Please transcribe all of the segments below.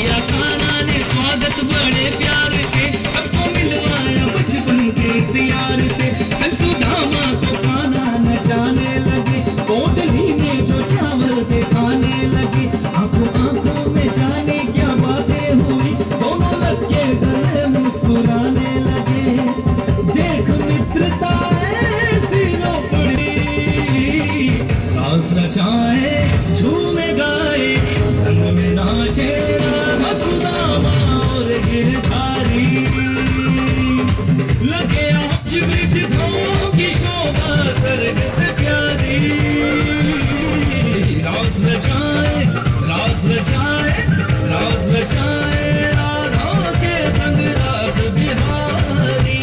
दिया खाना ने स्वागत बड़े प्यार से, सबको मिलवाया बचपन के इस यार से। संग सुदामा को खाना न जाने लगे, पोटली में जो चावल थे खाने लगे। आंखों आंखों में जाने क्या बातें हुई, दोनों लग के गले मुस्कुराने लगे। देख मित्रता ऐसी रो पड़ी, रास रचाए झूमे गाए, संग में नाचे राधा सुदामा और गिरधारी। लगे आज ब्रिज धों की शोभा स्वर्ग से प्यारी। रास रचाए रास रचाए रास रचाए, राधा के संग रास बिहारी।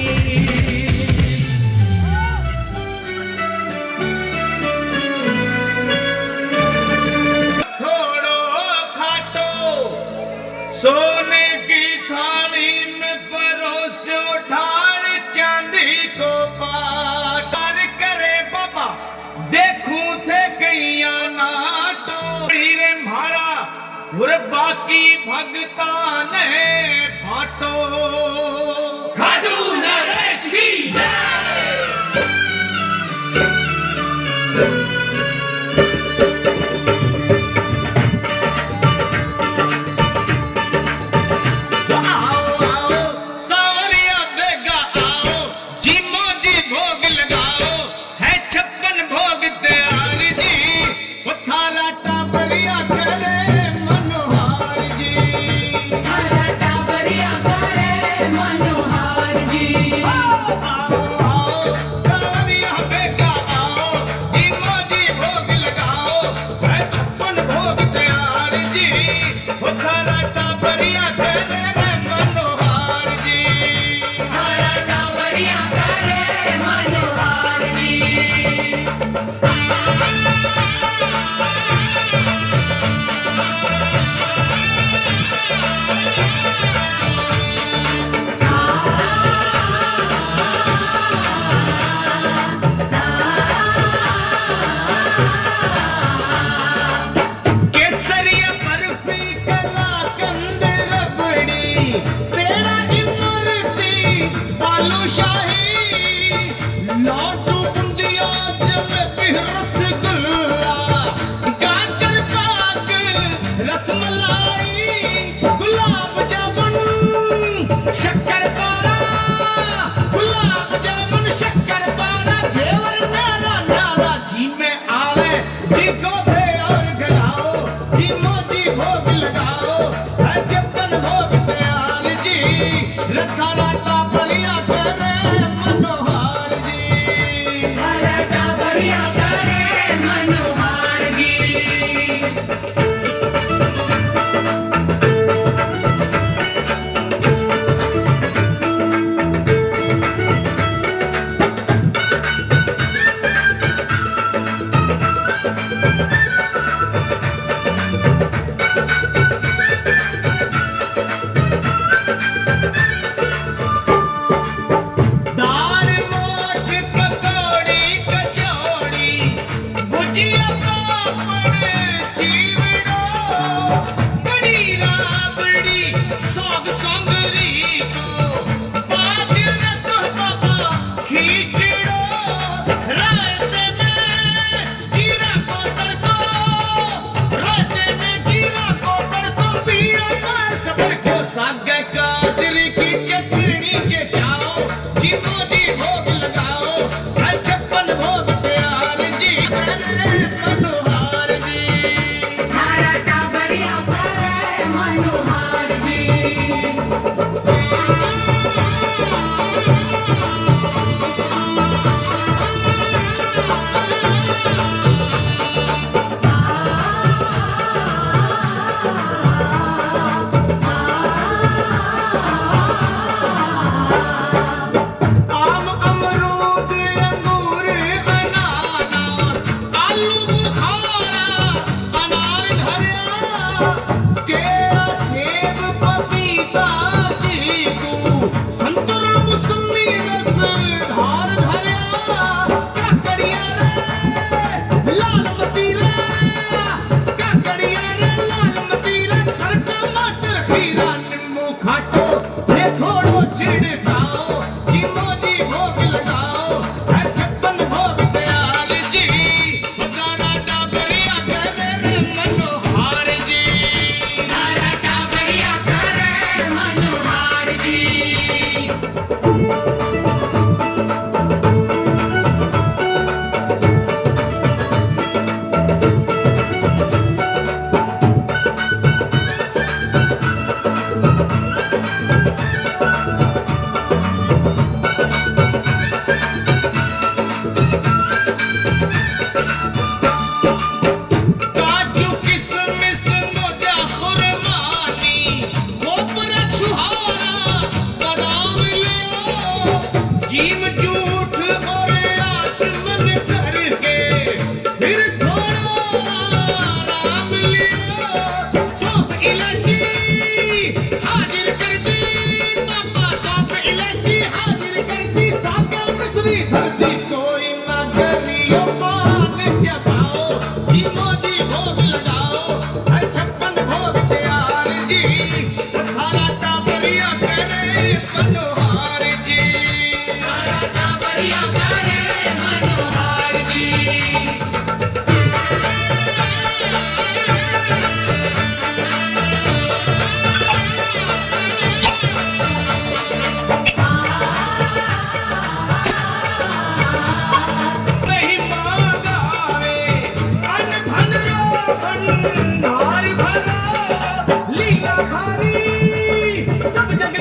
सोने की थाली में परोसो ढाल, चांदी को पार करे बाबा, देखूं थे कैया नाटो। रे म्हारा और बाकी भगता ने फाटो। खाटू नरेश की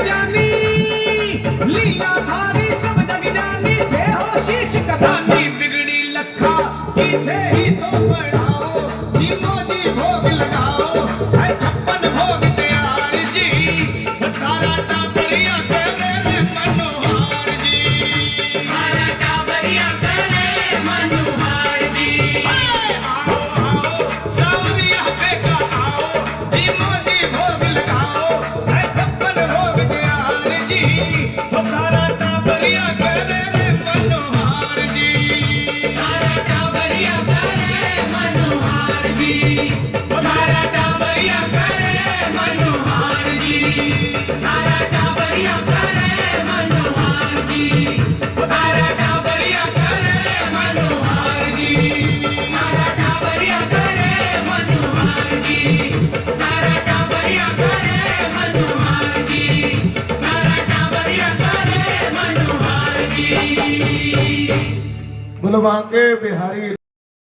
जानी लीला धारी सब जग जानी थे हो शीश कहानी बिगड़ी लखा की थे ही तो बढ़ाओ जी मोदी भोग लगाओ है 56 भोग तैयार जी सारा टाबरिया करे मनोहार जी सारा टाबरिया करे मनोहार जी। आओ आओ सावरिया बेटा आओ जी मोदी भोग लगाओ है 56 भोग तैयार जी सारा टाबरिया करे मनोहार जी सारा टाबरिया करे मनोहार जी। सारा टाबरिया करे मनोहार जी। सारा टाबरिया करे मनोहार जी। सारा टाबरिया करे मनोहार जी। सारा टाबरिया करे मनोहार जी। सारा टाबरिया करे मनोहार जी। सारा टाबरिया करे मनोहार जी। बुलवा के बिहारी